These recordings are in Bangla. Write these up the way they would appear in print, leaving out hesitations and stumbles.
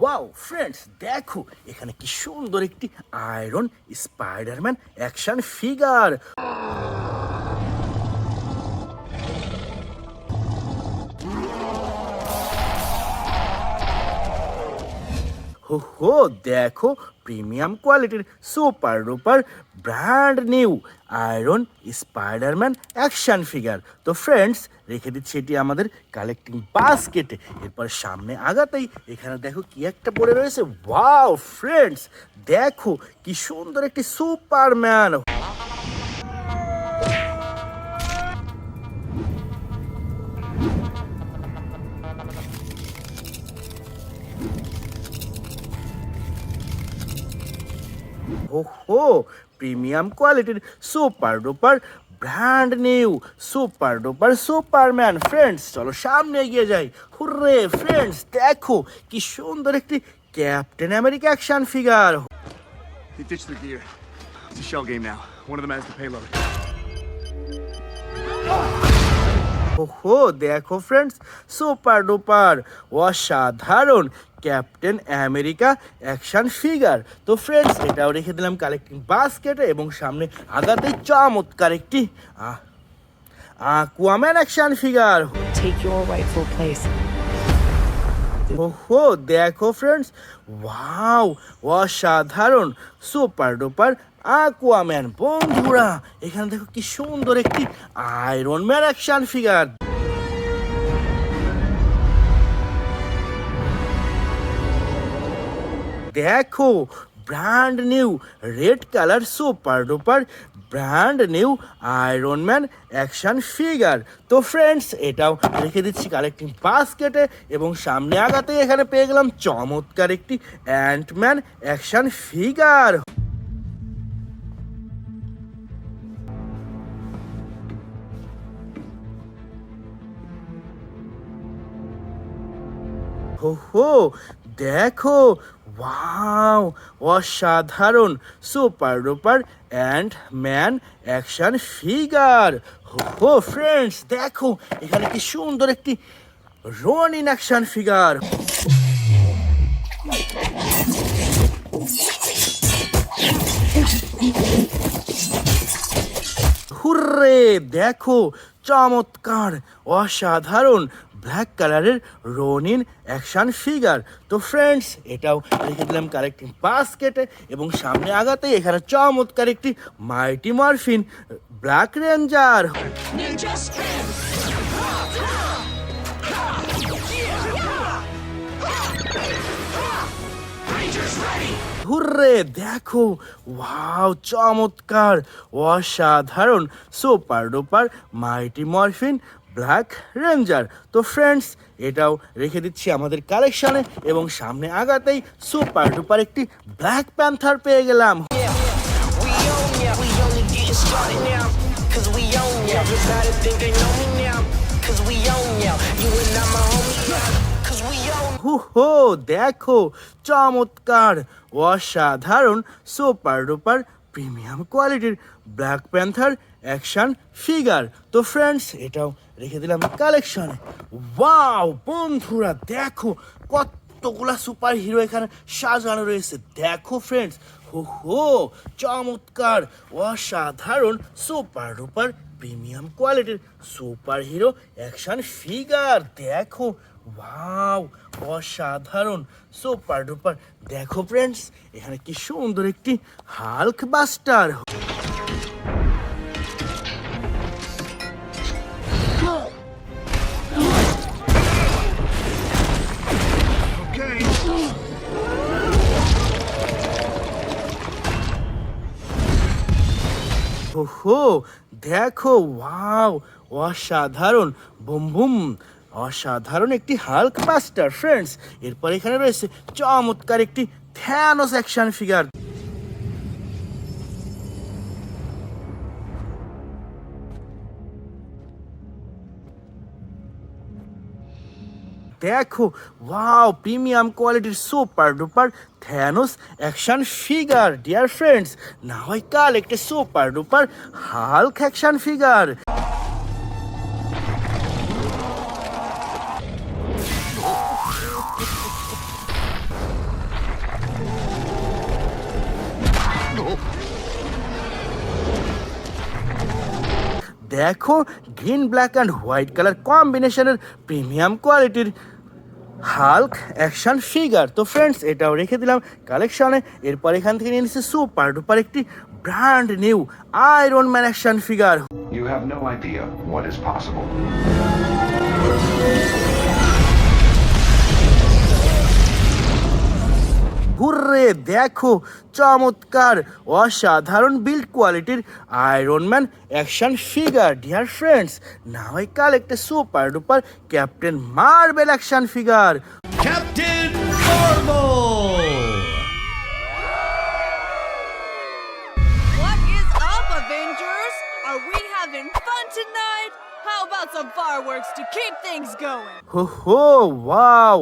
ওয়াও ফ্রেন্ডস, দেখো এখানে কি সুন্দর একটি আয়রন স্পাইডারম্যান অ্যাকশন ফিগার। হো দেখো প্রিমিয়াম কোয়ালিটির super duper brand new iron Spiderman action figure. তো ফ্রেন্ডস, রেখে দিচ্ছি এটি আমাদের কালেক্টিং বাস্কেটে। এরপর সামনে আগাতেই এখানে দেখো কি একটা পড়ে রয়েছে। ওয়াও ফ্রেন্ডস, দেখো কি সুন্দর একটি সুপারম্যান। ওহো, প্রিমিয়াম কোয়ালিটির super duper brand new super duper Superman. Friends চলো সামনে এগিয়ে যাই। হুররে ফ্রেন্ডস, দেখো কি সুন্দর একটি Captain America action figure. He ditched their gear. It's a shell game now. One of them has the payload. ওহো, দেখো ফ্রেন্ডস, সুপার ডুপার অসাধারণ ক্যাপ্টেন আমেরিকা অ্যাকশন ফিগার। তো ফ্রেন্ডস, এটাও রেখে দিলাম কালেক্টিং বাস্কেটে এবং সামনে আগাতেই চমৎকার একটি Aquaman action figure. Take your rightful place. ওহো, দেখো ফ্রেন্ডস, ওয়াও অসাধারণ সুপার ডুপার আকুয়াম্যান। বন্ধুরা এখানে দেখো কি সুন্দর একটি আয়রন ম্যান অ্যাকশন ফিগার। দেখো brand new red colour super duper brand new Iron Man action figure. তো ফ্রেন্ডস, এটাও রেখে দিচ্ছি কালেক্টিং বাস্কেটে এবং সামনে আগাতে এখানে পেয়ে গেলাম চমৎকার একটি অ্যান্টম্যান অ্যাকশন ফিগার। হো, দেখো ওয়াও অসাধারণ super duper and man action figure. হো ফ্রেন্ডস, দেখো এখানে কি সুন্দর একটি রনিন অ্যাকশন ফিগার। হুররে, দেখো চমৎকার অসাধারণ ব্ল্যাক কালারের রনিন অ্যাকশন ফিগার। তো ফ্রেন্ডস, এটাও রেখে দিলাম কালেক্টিং বাস্কেটে এবং সামনে আগাতে এখানে চমৎকার একটি Mighty Morphin Black Ranger. Hurray, দেখো ওয়াও চমৎকার অসাধারণ super duper Mighty Morphin Black Ranger. তো ফ্রেন্ডস, এটাও রেখে দিচ্ছি আমাদের কালেকশনে এবং সামনে আগাতেই সুপার ডুপার একটি ব্ল্যাক প্যান্থার পেয়ে গেলাম। হো, দেখো চমৎকার অসাধারণ সুপার ডুপার প্রিমিয়াম কোয়ালিটির ব্ল্যাক প্যান্থার অ্যাকশন ফিগার। তো ফ্রেন্ডস, এটাও রেখে দিলাম কালেকশনে। ওয়াও বন্ধুরা, দেখো কতগুলা সুপার হিরো এখানে সাজানো রয়েছে। দেখো ফ্রেন্ডস, হো চমৎকার অসাধারণ সুপার ডুপার প্রিমিয়াম কোয়ালিটির সুপার হিরো অ্যাকশন ফিগার। দেখো ওয়াও অসাধারণ সুপার ডুপার। দেখো ফ্রেন্ডস, এখানে কি সুন্দর একটি হাল্ক বাস্টার। ওহো, দেখো ওয়াও অসাধারণ বুম বুম অসাধারণ একটি হাল্ক বাস্টার। ফ্রেন্ডস, এরপর এখানে রয়েছে চমৎকার একটি থ্যানোস অ্যাকশন ফিগার। দেখো ওয়াও প্রিমিয়াম কোয়ালিটির super duper Thanos action figure. Dear friends, now I collect a super duper Hulk action figure. দেখো green black and white colour কম্বিনেশনের প্রিমিয়াম কোয়ালিটির হাল্ক অ্যাকশন ফিগার। তো ফ্রেন্ডস এটাও রেখে দিলাম কালেকশনে। এরপর এখান থেকে নিয়ে নিচ্ছে সুপার ডুপার একটি brand new Iron Man action figure. You have no idea what is possible. Hurray, দেখো চমৎকার অসাধারণ বিল্ড কোয়ালিটির iron Man action figure. Dear friends, now I collect a super duper captain marble action figure. Captain Marvel! What is up, Avengers? Are we having fun tonight? How about some fireworks to keep things going? হো ওয়াও,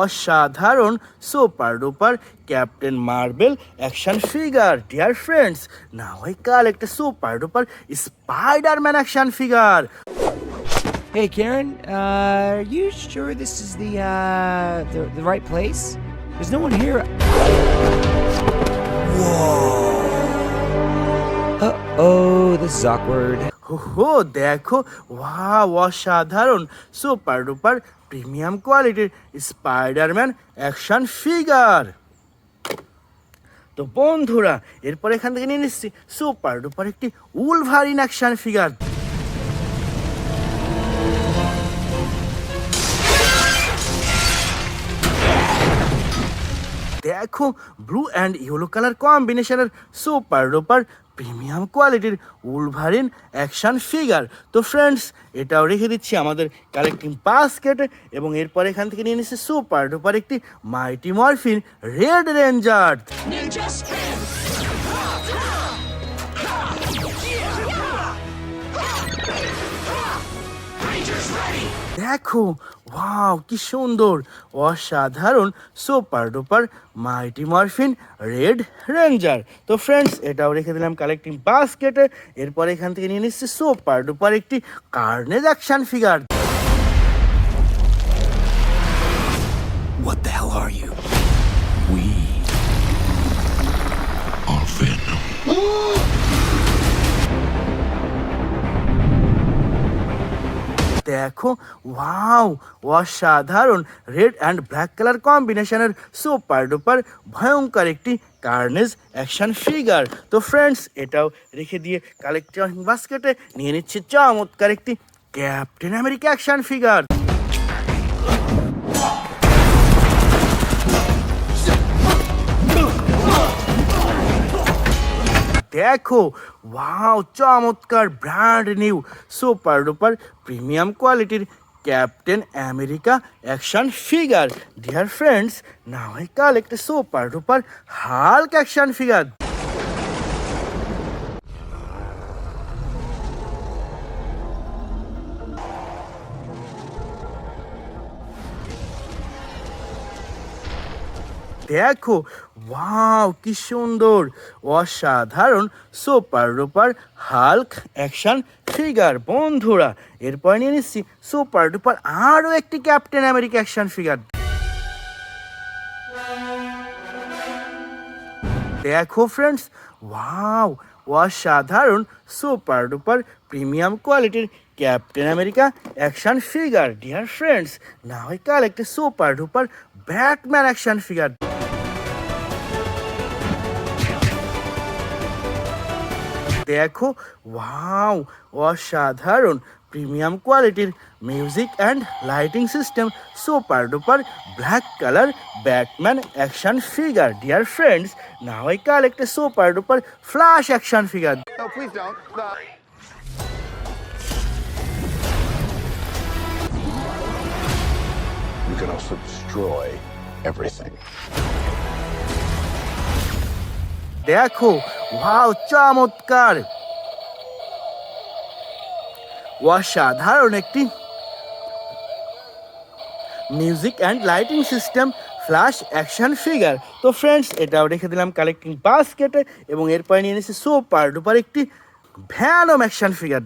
অসাধারণ super duper captain marble action figure. Dear friends, now I collect a super duper Spiderman action figure. Hey Karen, are you sure this is the right place? There's no one here. Whoa. Uh-oh, this is awkward. হো দেখো, ওয়াও, অসাধারণ সুপার ডুপার প্রিমিয়াম কোয়ালিটির স্পাইডারম্যান অ্যাকশন ফিগার। তো বন্ধুরা, এরপর এখান থেকে নিয়ে নিচ্ছি সুপার ডুপার একটি উলভারিন অ্যাকশন ফিগার। দেখো ব্লু অ্যান্ড ইয়েলো কালার কম্বিনেশনের সুপার ডুপার প্রিমিয়াম কোয়ালিটির উলভারিন অ্যাকশন ফিগার। তো ফ্রেন্ডস এটাও রেখে দিচ্ছি আমাদের কালেক্টিং বাস্কেটে। এবং এরপর এখান থেকে নিয়ে নিচ্ছে সুপার ডুপার একটি মাইটি মরফিন রেড রেঞ্জার। দেখো ওয়াও, কি সুন্দর অসাধারণ super duper Mighty Morphin Red Ranger. তো ফ্রেন্ডস এটাও রেখে দিলাম কালেক্টিং বাস্কেটে। এরপর এখান থেকে নিয়ে নিচ্ছে সুপার ডুপার একটি Carnage action figure. What the hell are you? We are Venom. দেখো ওয়াও, অসাধারণ রেড অ্যান্ড ব্ল্যাক কালার কম্বিনেশনের সুপার ডুপার ভয়ঙ্কর একটি কার্নেজ অ্যাকশন ফিগার। তো ফ্রেন্ডস এটাও রেখে দিয়ে কালেক্টিং বাস্কেটে নিয়ে নিচ্ছে চমৎকার একটি ক্যাপ্টেন আমেরিকা অ্যাকশন ফিগার। দেখো ওয়াও, চমৎকার brand new super duper premium কোয়ালিটির Captain America action figure. Dear friends, now I collect a super duper Hulk action figure. দেখো ওয়াও, কি সুন্দর অসাধারণ super duper Hulk action figure. বন্ধুরা এরপর নিয়ে নিচ্ছি সুপার ডুপার আরও একটি ক্যাপ্টেন আমেরিকা অ্যাকশন ফিগার। দেখো ফ্রেন্ডস, ওয়াও, অসাধারণ সুপার ডুপার প্রিমিয়াম কোয়ালিটির Captain America action figure. Dear friends, now I collect a super duper Batman action figure. দেখো ওয়াও, অসাধারণ প্রিমিয়াম কোয়ালিটির music and lighting system super duper black colour Batman action figure. Dear friends, now I collect a super duper Flash action figure. No, please don't. You can also destroy everything. দেখো ওয়াও, চমৎকার অসাধারণ একটি music and lighting system Flash action figure. তো ফ্রেন্ডস এটাও রেখে দিলাম কালেক্টিং বাস্কেটে। এবং এরপর নিয়ে নিয়েছি সুপার ডুপার একটি Venom action figure.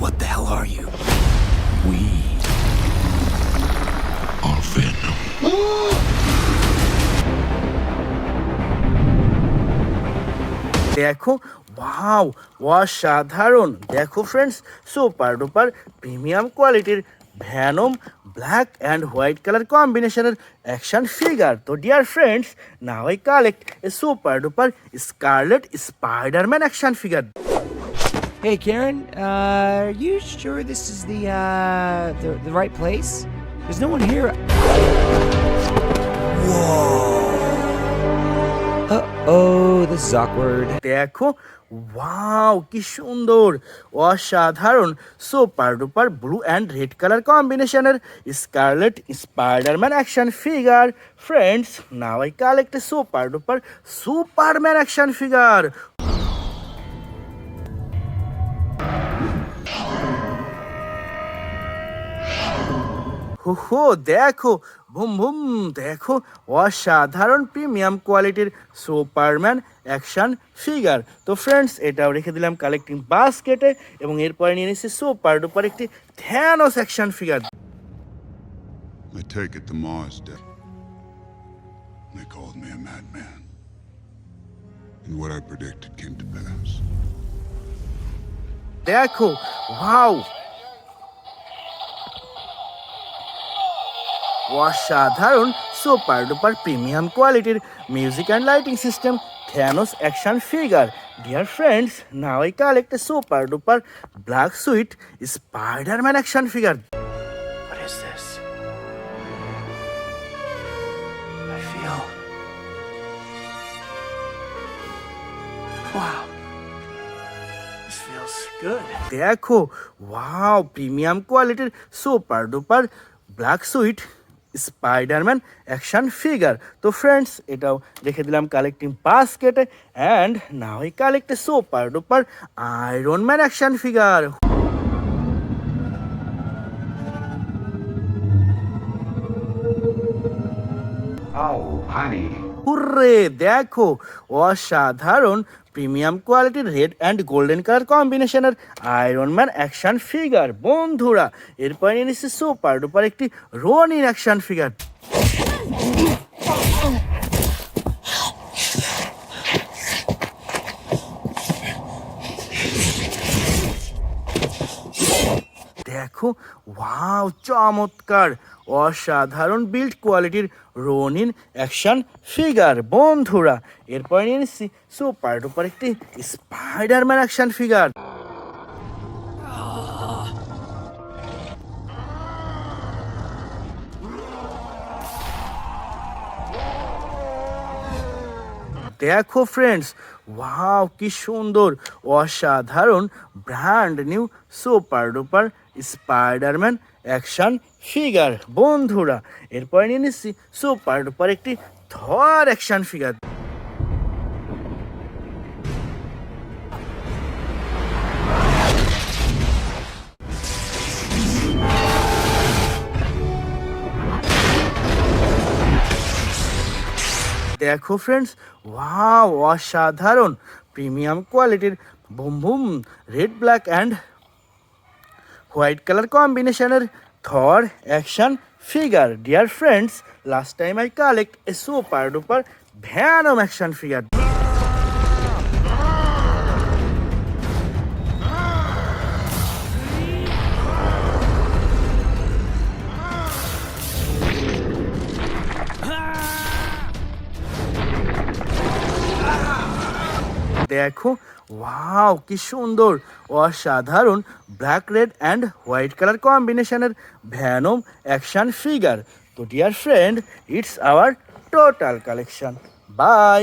What the hell are you? We are Venom. দেখো, ওয়াও, অসাধারণ। দেখো ফ্রেন্ডস, সুপার ডুপার প্রিমিয়াম কোয়ালিটির Venom black and white colour কম্বিনেশনের অ্যাকশন ফিগার। তো dear friends, now I collect a super duper scarlet Spiderman action figure. Hey, Karen, are you sure this is the right place? There's no one here. Uh-oh, this is awkward. দেখো, ওয়াও, কি সুন্দর, অসাধারণ super duper blue and red colour কম্বিনেশনের Scarlet Spiderman action figure. Friends, now I collect a super duper Superman action figure. হো, দেখো, ভুম ভুম, দেখো, অসাধারণ প্রিমিয়াম কোয়ালিটির সুপারম্যান অ্যাকশন ফিগার। তো ফ্রেন্ডস, এটাও রেখে দিলাম কালেক্টিং বাস্কেটে, এবং এরপরে নিয়ে নিচ্ছি সুপার ডুপার একটি Thanos action figure. I take it the Mars did. They called me a madman. And what I predicted came to pass. দেখো, ওয়াও, অসাধারণ সুপার ডুপার প্রিমিয়াম কোয়ালিটির music and lighting system Thanos action figure. Dear friends, now I collect a super duper black suit Spiderman action figure. What is this? I feel... Wow. This feels good. দেখো, ওয়াও, প্রিমিয়াম কোয়ালিটির super duper black suit Spiderman action figure. তো ফ্রেন্ডস, এটাও রেখে দিলাম কালেক্টিং বাস্কেটে, and now I collect a super duper Iron Man action figure. Oh, honey. Hurray, দেখো, অসাধারণ প্রিমিয়াম কোয়ালিটির রেড অ্যান্ড গোল্ডেন কালার কম্বিনেশনের আয়রনম্যান অ্যাকশন ফিগার। বন্ধুরা, এরপর নিয়ে নিচ্ছি সুপার ডুপার একটি রনিন অ্যাকশন ফিগার। দেখো, ওয়াও, চমৎকার, অসাধারণ বিল্ড কোয়ালিটির রনিন অ্যাকশন ফিগার। বন্ধুরা, এরপর নিয়ে নিচ্ছি সুপার ডুপার একটি স্পাইডারম্যান অ্যাকশন ফিগার। দেখো ফ্রেন্ডস, ওয়াও, কি সুন্দর, অসাধারণ brand new super duper Spiderman action figure. বন্ধুরা, এরপর নিয়ে নিচ্ছি সুপার ডুপার একটি থর অ্যাকশন ফিগার। দেখো ফ্রেন্ডস, ওয়াও, অসাধারণ প্রিমিয়াম কোয়ালিটির boom boom red black and white colour কম্বিনেশনের Thor action figure. Dear friends, last time I collect a super duper Venom action figure. দেখো, ওয়াও, কি সুন্দর, অসাধারণ black red and white colour কম্বিনেশনের ভ্যানম অ্যাকশন ফিগার। তো dear friend, it's our total collection. By.